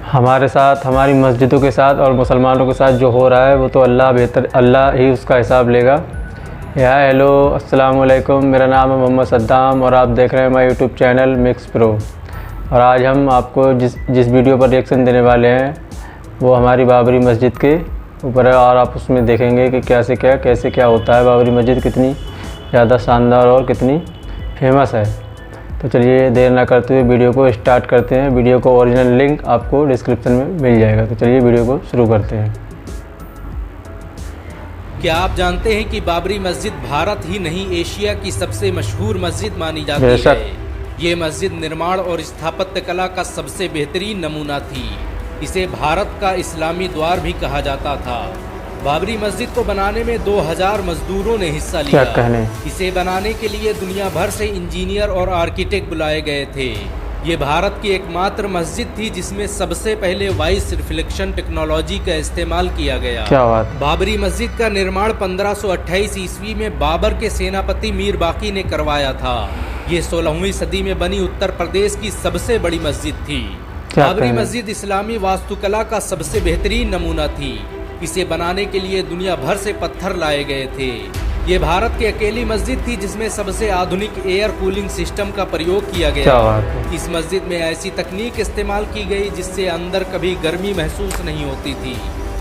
हमारे साथ, हमारी मस्जिदों के साथ और मुसलमानों के साथ जो हो रहा है वो तो अल्लाह ही उसका हिसाब लेगा। हेलो अस्सलाम वालेकुम, मेरा नाम है मोहम्मद सद्दाम और आप देख रहे हैं हमारा यूट्यूब चैनल मिक्स प्रो। और आज हम आपको जिस वीडियो पर रिएक्शन देने वाले हैं वो हमारी बाबरी मस्जिद के ऊपर है और आप उसमें देखेंगे कि कैसे क्या होता है, बाबरी मस्जिद कितनी ज़्यादा शानदार और कितनी फेमस है। तो चलिए देर ना करते हुए वीडियो को स्टार्ट करते हैं। वीडियो को ओरिजिनल लिंक आपको डिस्क्रिप्शन में मिल जाएगा। तो चलिए वीडियो को शुरू करते हैं। क्या आप जानते हैं कि बाबरी मस्जिद भारत ही नहीं एशिया की सबसे मशहूर मस्जिद मानी जाती है। ये मस्जिद निर्माण और स्थापत्य कला का सबसे बेहतरीन नमूना थी। इसे भारत का इस्लामी द्वार भी कहा जाता था। बाबरी मस्जिद को बनाने में 2000 मजदूरों ने हिस्सा लिया। इसे बनाने के लिए दुनिया भर से इंजीनियर और आर्किटेक्ट बुलाए गए थे। ये भारत की एकमात्र मस्जिद थी जिसमें सबसे पहले वॉइस रिफ्लेक्शन टेक्नोलॉजी का इस्तेमाल किया गया। क्या बात। बाबरी मस्जिद का निर्माण 1528 ईस्वी में बाबर के सेनापति मीर बाकी ने करवाया था। ये 16वीं सदी में बनी उत्तर प्रदेश की सबसे बड़ी मस्जिद थी। बाबरी मस्जिद इस्लामी वास्तुकला का सबसे बेहतरीन नमूना थी। इसे बनाने के लिए दुनिया भर से पत्थर लाए गए थे। ये भारत की अकेली मस्जिद थी जिसमें सबसे आधुनिक एयर कूलिंग सिस्टम का प्रयोग किया गया। इस मस्जिद में ऐसी तकनीक इस्तेमाल की गई जिससे अंदर कभी गर्मी महसूस नहीं होती थी।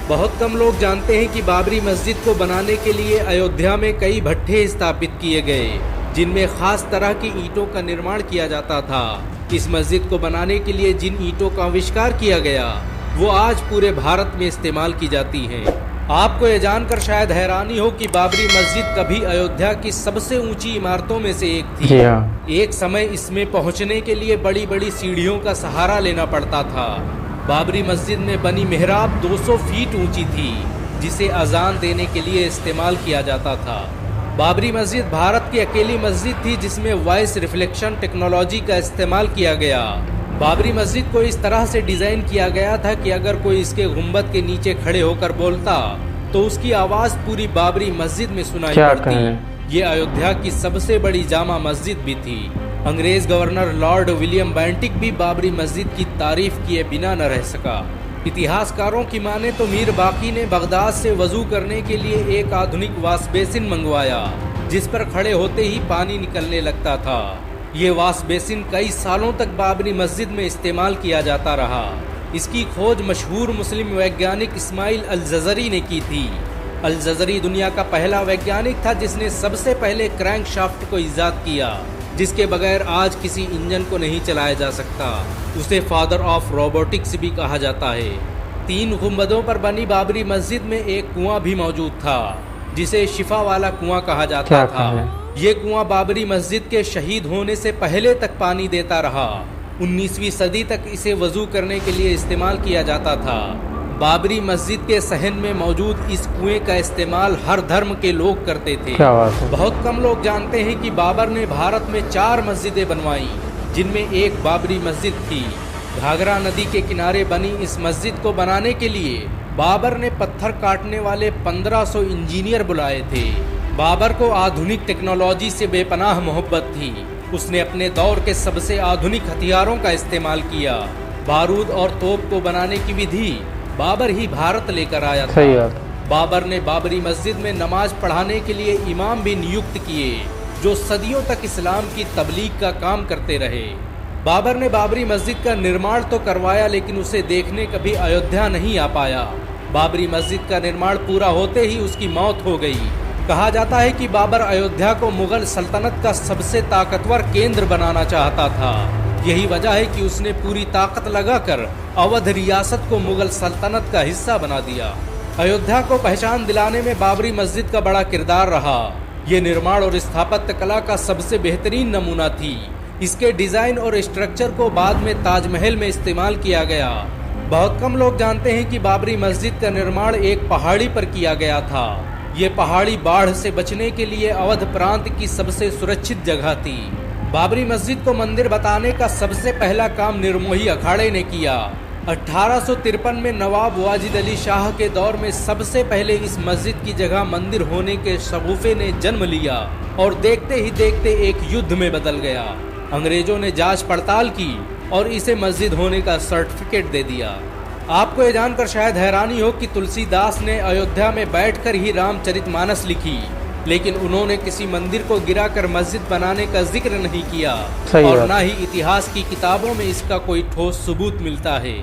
बहुत कम लोग जानते हैं कि बाबरी मस्जिद को बनाने के लिए अयोध्या में कई भट्ठे स्थापित किए गए जिनमें खास तरह की ईंटों का निर्माण किया जाता था। इस मस्जिद को बनाने के लिए जिन ईंटों का आविष्कार किया गया वो आज पूरे भारत में इस्तेमाल की जाती हैं। आपको ये जानकर शायद हैरानी हो कि बाबरी मस्जिद कभी अयोध्या की सबसे ऊंची इमारतों में से एक थी। एक समय इसमें पहुंचने के लिए बड़ी बड़ी सीढ़ियों का सहारा लेना पड़ता था। बाबरी मस्जिद में बनी मेहराब 200 फीट ऊंची थी जिसे अजान देने के लिए इस्तेमाल किया जाता था। बाबरी मस्जिद भारत की अकेली मस्जिद थी जिसमें वॉइस रिफ्लेक्शन टेक्नोलॉजी का इस्तेमाल किया गया। बाबरी मस्जिद को इस तरह से डिजाइन किया गया था कि अगर कोई इसके गुंबद के नीचे खड़े होकर बोलता तो उसकी आवाज पूरी बाबरी मस्जिद में सुनाई पड़ती। ये अयोध्या की सबसे बड़ी जामा मस्जिद भी थी। अंग्रेज गवर्नर लॉर्ड विलियम बेंटिक भी बाबरी मस्जिद की तारीफ किए बिना न रह सका। इतिहासकारों की माने तो मीर बाकी ने बगदाद से वजू करने के लिए एक आधुनिक वाश बेसिन मंगवाया जिस पर खड़े होते ही पानी निकलने लगता था। ये वाश बेसिन कई सालों तक बाबरी मस्जिद में इस्तेमाल किया जाता रहा। इसकी खोज मशहूर मुस्लिम वैज्ञानिक इस्माइल अल-जज़री ने की थी। अल-जज़री दुनिया का पहला वैज्ञानिक था जिसने सबसे पहले क्रैंक शाफ्ट को इजाद किया जिसके बगैर आज किसी इंजन को नहीं चलाया जा सकता। उसे फादर ऑफ रोबोटिक्स भी कहा जाता है। 3 गुंबदों पर बनी बाबरी मस्जिद में एक कुआं भी मौजूद था जिसे शिफा वाला कुआं कहा जाता था। ये कुआं बाबरी मस्जिद के शहीद होने से पहले तक पानी देता रहा। 19वीं सदी तक इसे वजू करने के लिए इस्तेमाल किया जाता था। बाबरी मस्जिद के सहन में मौजूद इस कुएं का इस्तेमाल हर धर्म के लोग करते थे। बहुत कम लोग जानते हैं कि बाबर ने भारत में 4 मस्जिदें बनवाई जिनमें एक बाबरी मस्जिद थी। घाघरा नदी के किनारे बनी इस मस्जिद को बनाने के लिए बाबर ने पत्थर काटने वाले 1500 इंजीनियर बुलाए थे। बाबर को आधुनिक टेक्नोलॉजी से बेपनाह मोहब्बत थी। उसने अपने दौर के सबसे आधुनिक हथियारों का इस्तेमाल किया। बारूद और तोप को बनाने की विधि बाबर ही भारत लेकर आया था। बाबर ने बाबरी मस्जिद में नमाज पढ़ाने के लिए इमाम भी नियुक्त किए जो सदियों तक इस्लाम की तबलीग का काम करते रहे। बाबर ने बाबरी मस्जिद का निर्माण तो करवाया लेकिन उसे देखने कभी अयोध्या नहीं आ पाया। बाबरी मस्जिद का निर्माण पूरा होते ही उसकी मौत हो गई। कहा जाता है कि बाबर अयोध्या को मुगल सल्तनत का सबसे ताकतवर केंद्र बनाना चाहता था। यही वजह है कि उसने पूरी ताकत लगाकर अवध रियासत को मुगल सल्तनत का हिस्सा बना दिया। अयोध्या को पहचान दिलाने में बाबरी मस्जिद का बड़ा किरदार रहा। ये निर्माण और स्थापत्य कला का सबसे बेहतरीन नमूना थी। इसके डिजाइन और स्ट्रक्चर को बाद में ताजमहल में इस्तेमाल किया गया। बहुत कम लोग जानते हैं कि बाबरी मस्जिद का निर्माण एक पहाड़ी पर किया गया था। ये पहाड़ी बाढ़ से बचने के लिए अवध प्रांत की सबसे सुरक्षित जगह थी। बाबरी मस्जिद को मंदिर बताने का सबसे पहला काम निर्मोही अखाड़े ने किया। 1853 में नवाब वाजिद अली शाह के दौर में सबसे पहले इस मस्जिद की जगह मंदिर होने के शगुफे ने जन्म लिया और देखते ही देखते एक युद्ध में बदल गया। अंग्रेजों ने जांच पड़ताल की और इसे मस्जिद होने का सर्टिफिकेट दे दिया। आपको ये जानकर शायद हैरानी हो कि तुलसीदास ने अयोध्या में बैठकर ही रामचरितमानस लिखी, लेकिन उन्होंने किसी मंदिर को गिराकर मस्जिद बनाने का जिक्र नहीं किया और न ही इतिहास की किताबों में इसका कोई ठोस सबूत मिलता है।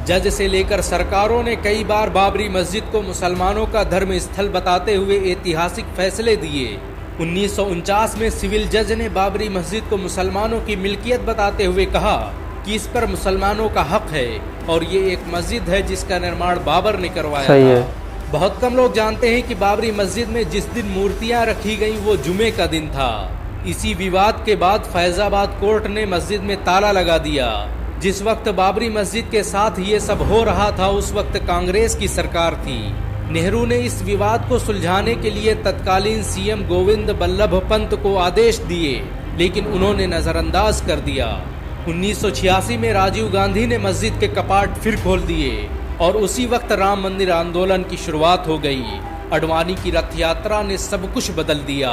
जज से लेकर सरकारों ने कई बार बाबरी मस्जिद को मुसलमानों का धर्म स्थल बताते हुए ऐतिहासिक फैसले दिए। 1949 में सिविल जज ने बाबरी मस्जिद को मुसलमानों की मिल्कियत बताते हुए कहा कि इस पर मुसलमानों का हक है और ये एक मस्जिद है जिसका निर्माण बाबर ने करवाया था। बहुत कम लोग जानते हैं कि बाबरी मस्जिद में जिस दिन मूर्तियां रखी गईं वो जुमे का दिन था। इसी विवाद के बाद फैजाबाद कोर्ट ने मस्जिद में ताला लगा दिया। जिस वक्त बाबरी मस्जिद के साथ ये सब हो रहा था उस वक्त कांग्रेस की सरकार थी। नेहरू ने इस विवाद को सुलझाने के लिए तत्कालीन सीएम गोविंद बल्लभ पंत को आदेश दिए, लेकिन उन्होंने नजरअंदाज कर दिया। 1986 में राजीव गांधी ने मस्जिद के कपाट फिर खोल दिए और उसी वक्त राम मंदिर आंदोलन की शुरुआत हो गई। अडवाणी की रथ यात्रा ने सब कुछ बदल दिया।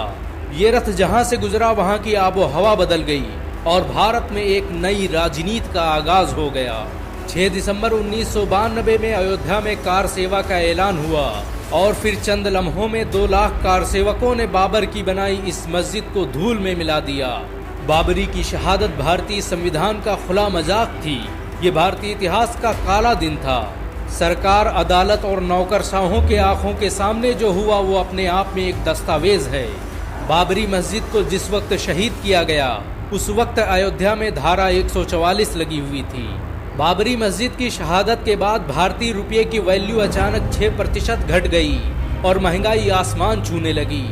ये रथ जहां से गुजरा वहां की आबो हवा बदल गई और भारत में एक नई राजनीति का आगाज हो गया। 6 दिसंबर 1992 में अयोध्या में कार सेवा का ऐलान हुआ और फिर चंद लम्हों में 2 लाख कार सेवकों ने बाबर की बनाई इस मस्जिद को धूल में मिला दिया। बाबरी की शहादत भारतीय संविधान का खुला मजाक थी। ये भारतीय इतिहास का काला दिन था। सरकार, अदालत और नौकरशाहों के आंखों के सामने जो हुआ वो अपने आप में एक दस्तावेज है। बाबरी मस्जिद को जिस वक्त शहीद किया गया उस वक्त अयोध्या में धारा 144 लगी हुई थी। बाबरी मस्जिद की शहादत के बाद भारतीय रुपये की वैल्यू अचानक 6% घट गई और महंगाई आसमान छूने लगी।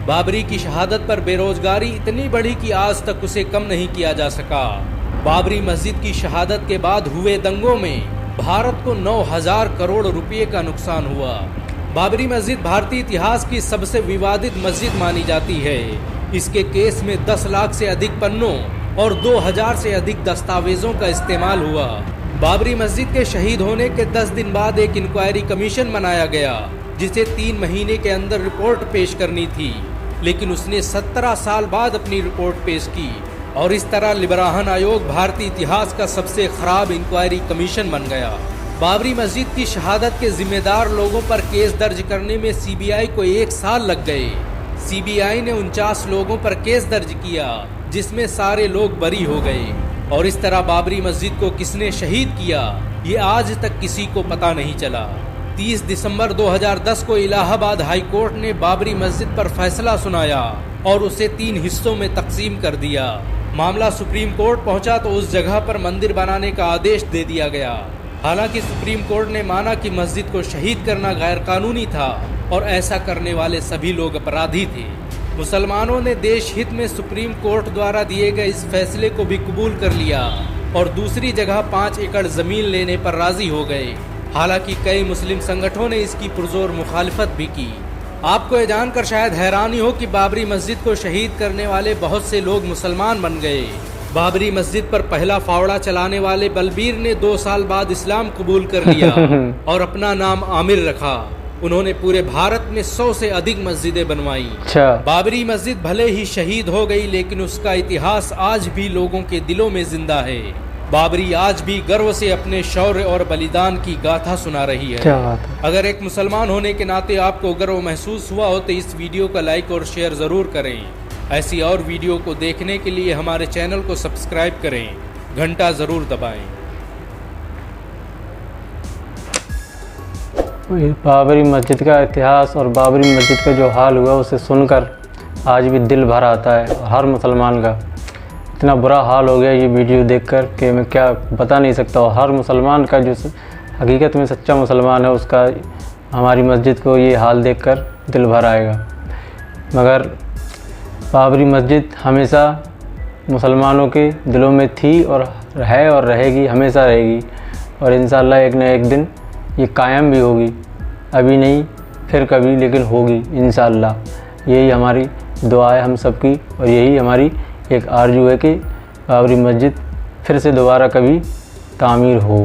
बाबरी की शहादत पर बेरोजगारी इतनी बढ़ी कि आज तक उसे कम नहीं किया जा सका। बाबरी मस्जिद की शहादत के बाद हुए दंगों में भारत को 9,000 करोड़ रुपये का नुकसान हुआ। बाबरी मस्जिद भारतीय इतिहास की सबसे विवादित मस्जिद मानी जाती है। इसके केस में 10 लाख से अधिक पन्नों और 2000 से अधिक दस्तावेजों का इस्तेमाल हुआ। बाबरी मस्जिद के शहीद होने के 10 दिन बाद एक इंक्वायरी कमीशन बनाया गया जिसे 3 महीने के अंदर रिपोर्ट पेश करनी थी, लेकिन उसने 17 साल बाद अपनी रिपोर्ट पेश की और इस तरह लिबराहन आयोग भारतीय इतिहास का सबसे खराब इंक्वायरी कमीशन बन गया। बाबरी मस्जिद की शहादत के जिम्मेदार लोगों पर केस दर्ज करने में सीबीआई को 1 साल लग गए। सीबीआई ने 49 लोगों पर केस दर्ज किया जिसमें सारे लोग बरी हो गए और इस तरह बाबरी मस्जिद को किसने शहीद किया ये आज तक किसी को पता नहीं चला। 30 दिसंबर 2010 को इलाहाबाद हाई कोर्ट ने बाबरी मस्जिद पर फैसला सुनाया और उसे 3 हिस्सों में तकसीम कर दिया। मामला सुप्रीम कोर्ट पहुंचा तो उस जगह पर मंदिर बनाने का आदेश दे दिया गया। हालांकि सुप्रीम कोर्ट ने माना कि मस्जिद को शहीद करना गैर कानूनी था और ऐसा करने वाले सभी लोग अपराधी थे। मुसलमानों ने देश हित में सुप्रीम कोर्ट द्वारा दिए गए इस फैसले को भी कबूल कर लिया और दूसरी जगह 5 एकड़ जमीन लेने पर राजी हो गए। हालांकि कई मुस्लिम संगठनों ने इसकी पुरजोर मुखालिफत भी की। आपको ये जानकर शायद हैरानी हो कि बाबरी मस्जिद को शहीद करने वाले बहुत से लोग मुसलमान बन गए। बाबरी मस्जिद पर पहला फावड़ा चलाने वाले बलबीर ने 2 साल बाद इस्लाम कबूल कर लिया और अपना नाम आमिर रखा। उन्होंने पूरे भारत में 100 से अधिक मस्जिदें बनवाई। बाबरी मस्जिद भले ही शहीद हो गई लेकिन उसका इतिहास आज भी लोगों के दिलों में जिंदा है। बाबरी आज भी गर्व से अपने शौर्य और बलिदान की गाथा सुना रही है। अगर एक मुसलमान होने के नाते आपको गर्व महसूस हुआ हो तो इस वीडियो का लाइक और शेयर जरूर करें। ऐसी और वीडियो को देखने के लिए हमारे चैनल को सब्सक्राइब करें, घंटा जरूर दबाएं। बाबरी मस्जिद का इतिहास और बाबरी मस्जिद का जो हाल हुआ उसे सुनकर आज भी दिल भर आता है। हर मुसलमान का इतना बुरा हाल हो गया ये वीडियो देखकर कि मैं क्या बता नहीं सकता। और हर मुसलमान का जो हकीकत में सच्चा मुसलमान है उसका हमारी मस्जिद को ये हाल देखकर दिल भर आएगा। मगर बाबरी मस्जिद हमेशा मुसलमानों के दिलों में थी और है और रहेगी, हमेशा रहेगी और इंशाअल्लाह एक न एक दिन ये कायम भी होगी। अभी नहीं फिर कभी, लेकिन होगी इंशाअल्लाह। यही हमारी दुआ है हम सबकी और यही हमारी एक आरज़ू है कि बाबरी मस्जिद फिर से दोबारा कभी तामीर हो।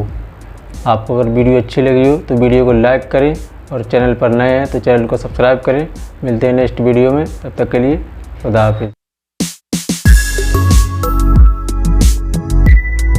आपको अगर वीडियो अच्छी लगी हो तो वीडियो को लाइक करें और चैनल पर नए हैं तो चैनल को सब्सक्राइब करें। मिलते हैं नेक्स्ट वीडियो में, तब तक के लिए खुदा हाफिज़।